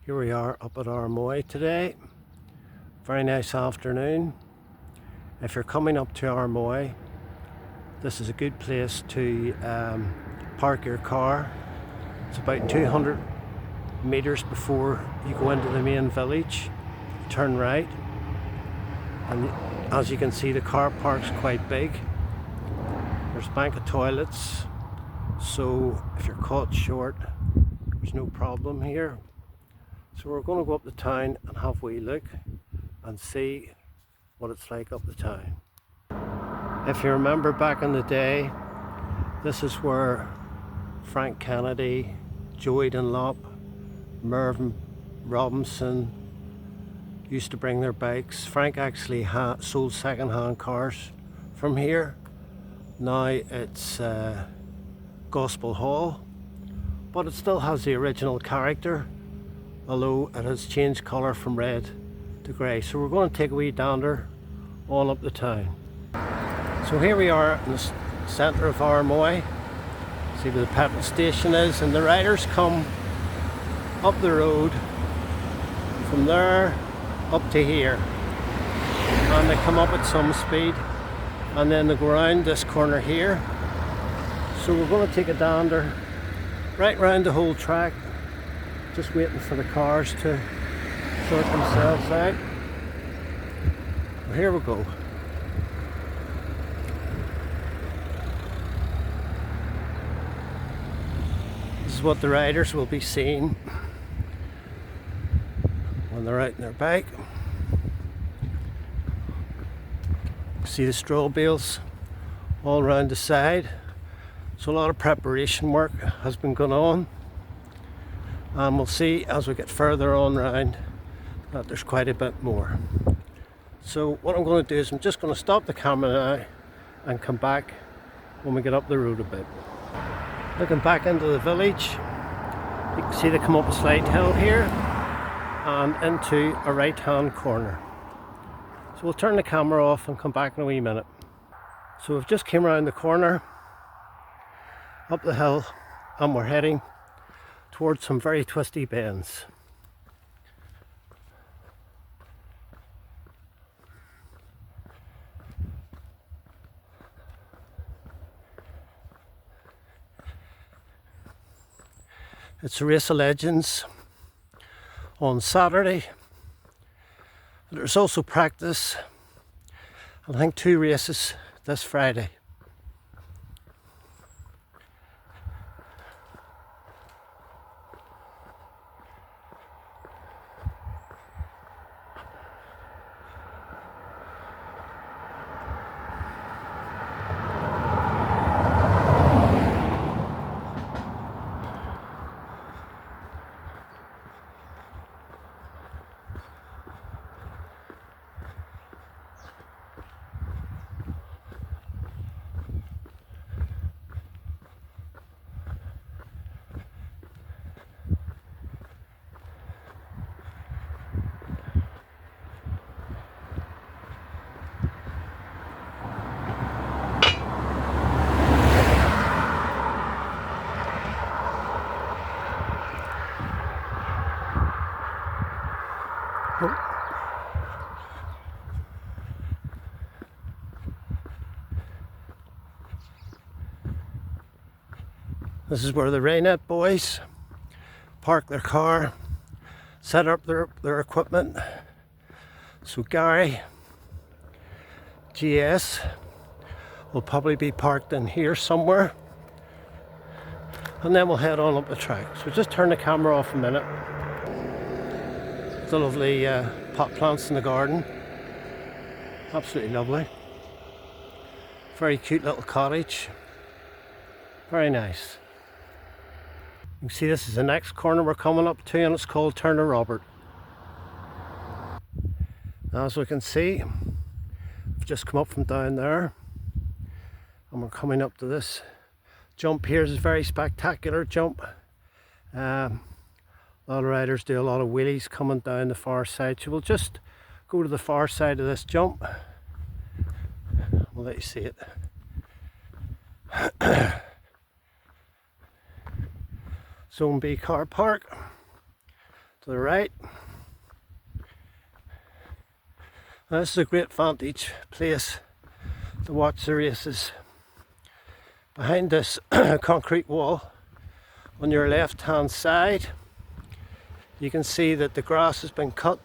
Here we are up at Armoy today. Very nice afternoon. If you're coming up to Armoy, this is a good place to park your car. It's about 200 meters before you go into the main village. Turn right, and as you can see, the car park's quite big. There's a bank of toilets, so if you're caught short, there's no problem here. So we're going to go up the town and have a wee look and see what it's like up the town. If you remember back in the day, this is where Frank Kennedy, Joey Dunlop, Mervyn Robinson used to bring their bikes. Frank actually sold second-hand cars from here. Now it's Gospel Hall, but it still has the original character, although it has changed colour from red to grey. So we're going to take a wee dander all up the town. So here we are in the centre of Armoy. See where the petrol station is, and the riders come up the road from there up to here, and they come up at some speed, and then they go around this corner here. So we're going to take a dander right round the whole track, just waiting for the cars to sort themselves out. Well, here we go. This is what the riders will be seeing when they're out on their bike. See the straw bales all around the side. So a lot of preparation work has been going on, and we'll see as we get further on round that there's quite a bit more. So what I'm going to do is I'm just going to stop the camera now and come back when we get up the road a bit. Looking back into the village, you can see they come up a slight hill here and into a right hand corner. So we'll turn the camera off and come back in a wee minute. So we've just came around the corner, up the hill, and we're heading towards some very twisty bends. It's a race of legends on Saturday. There's also practice, and I think 2 races this Friday. This is where the Rainette boys park their car, set up their equipment. So Gary, GS, will probably be parked in here somewhere, and then we'll head on up the track. So just turn the camera off a minute. The lovely pot plants in the garden, absolutely lovely. Very cute little cottage, very nice. You can see this is the next corner we're coming up to, and it's called Turner Robert. Now, as we can see, we've just come up from down there, and we're coming up to this jump here. Is a very spectacular jump. A lot of riders do a lot of wheelies coming down the far side, so we'll just go to the far side of this jump. We'll let you see it. Zone B car park. to the right. Now, this is a great vantage place to watch the races. Behind this concrete wall on your left hand side, you can see that the grass has been cut,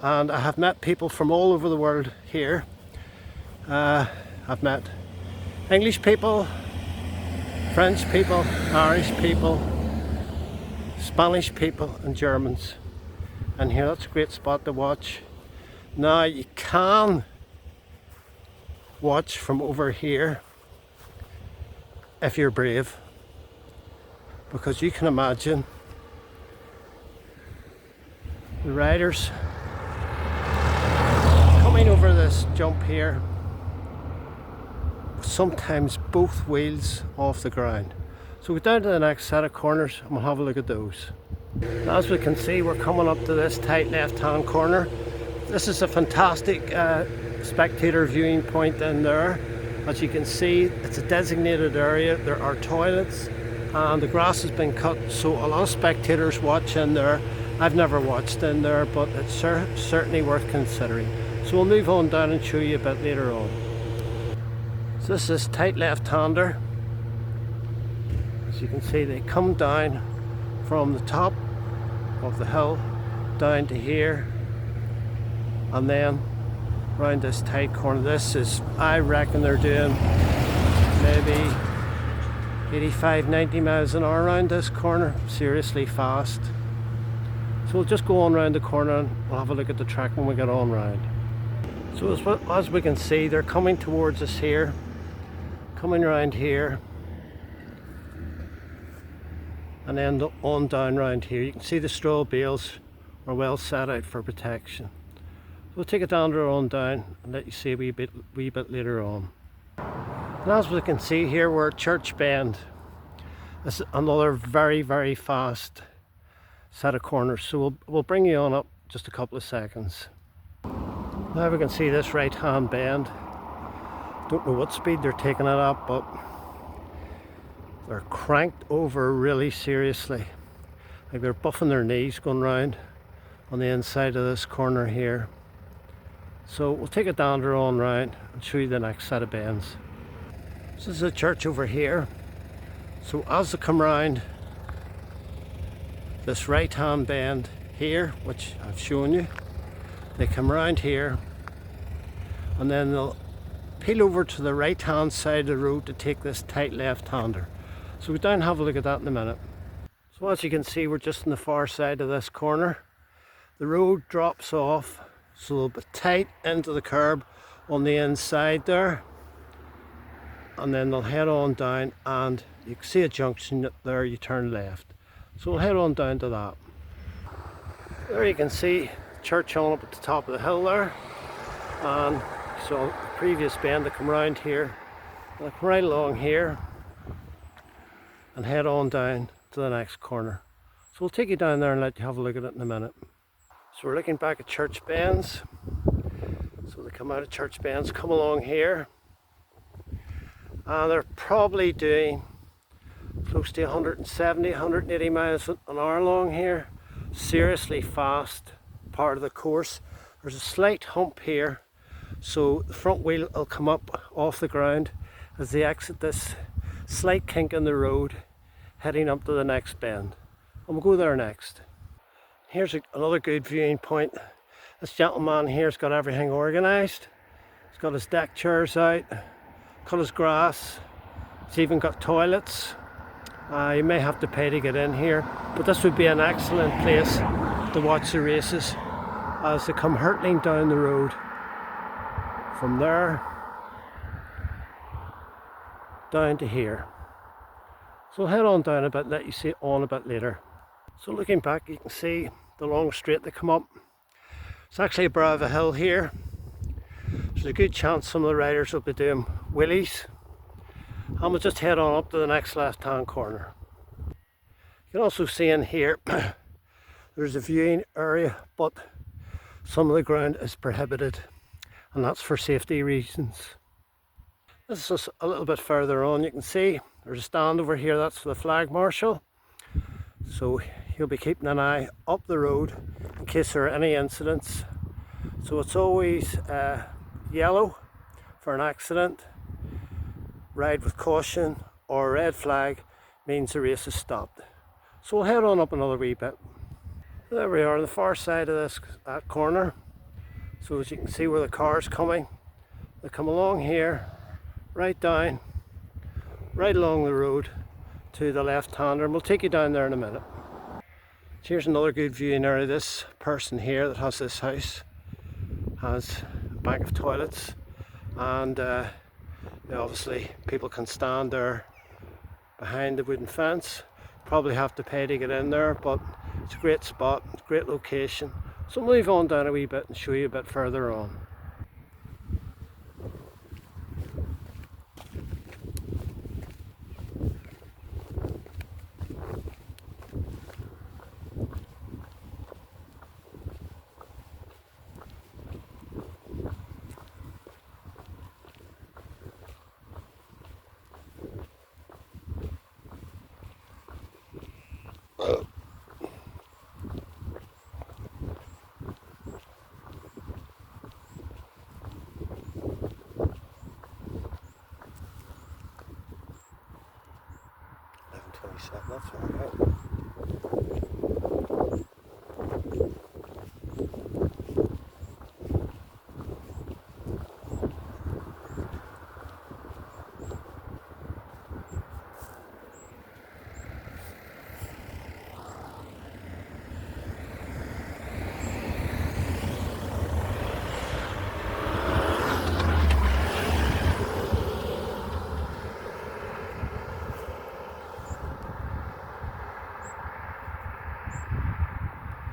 and I have met people from all over the world here. I've met English people, French people, Irish people, Spanish people and Germans. And here, that's a great spot to watch. Now you can watch from over here if you're brave, because you can imagine the riders coming over this jump here, sometimes both wheels off the ground. So we're down to the next set of corners and we'll have a look at those. As we can see, we're coming up to this tight left hand corner. This is a fantastic spectator viewing point in there. As you can see, it's a designated area. There are toilets and the grass has been cut, so a lot of spectators watch in there. I've never watched in there, but it's certainly worth considering. So we'll move on down and show you a bit later on. So this is tight left-hander. As you can see, they come down from the top of the hill down to here, and then round this tight corner. This is, I reckon they're doing maybe 85-90 miles an hour around this corner. Seriously fast. So we'll just go on round the corner and we'll have a look at the track when we get on round. So as we can see, they're coming towards us here, coming round here, and then on down round here. You can see the straw bales are well set out for protection. We'll take a dander on down and let you see a wee bit later on. And as we can see here, we're at Church Bend. This is another very, very fast set of corners. So we'll bring you on up just a couple of seconds. Now we can see this right hand bend. Don't know what speed they're taking it up, but they're cranked over really seriously. Like they're buffing their knees going round on the inside of this corner here. So we'll take a dander on round and show you the next set of bends. This is a church over here. So as they come round this right hand bend here, which I've shown you, they come around here and then they'll peel over to the right hand side of the road to take this tight left hander. So we'll down and have a look at that in a minute. So as you can see, we're just on the far side of this corner. The road drops off, so they'll be tight into the curb on the inside there, and then they'll head on down, and you can see a junction there, you turn left. So we'll head on down to that. There you can see church on up at the top of the hill there, and so the previous bend, they come round here, and they come right along here and head on down to the next corner. So we'll take you down there and let you have a look at it in a minute. So we're looking back at Church Bends. So they come out of Church Bends, come along here, and they're probably doing close to 170, 180 miles an hour along here. Seriously fast part of the course. There's a slight hump here, so the front wheel will come up off the ground as they exit this slight kink in the road, heading up to the next bend. And we'll go there next. Here's another good viewing point. This gentleman here's got everything organised. He's got his deck chairs out, cut his grass. He's even got toilets. You may have to pay to get in here, but this would be an excellent place to watch the races as they come hurtling down the road from there down to here. So head on down a bit, let you see it on a bit later. So looking back, you can see the long straight they come up. It's actually a brow of a hill here. There's a good chance some of the riders will be doing wheelies. And we'll just head on up to the next left hand corner. You can also see in here there's a viewing area, but some of the ground is prohibited, and that's for safety reasons. This is just a little bit further on. You can see there's a stand over here, that's for the flag marshal. So he'll be keeping an eye up the road in case there are any incidents. So it's always yellow for an accident, ride with caution, or a red flag means the race is stopped. So we'll head on up another wee bit. There we are on the far side of that corner. So as you can see where the car's coming, they come along here, right down, right along the road to the left hander, and we'll take you down there in a minute. Here's another good viewing area. This person here that has this house has a bank of toilets, and obviously people can stand there behind the wooden fence. Probably have to pay to get in there, but it's a great spot, it's a great location. So we'll move on down a wee bit and show you a bit further on. That's all right.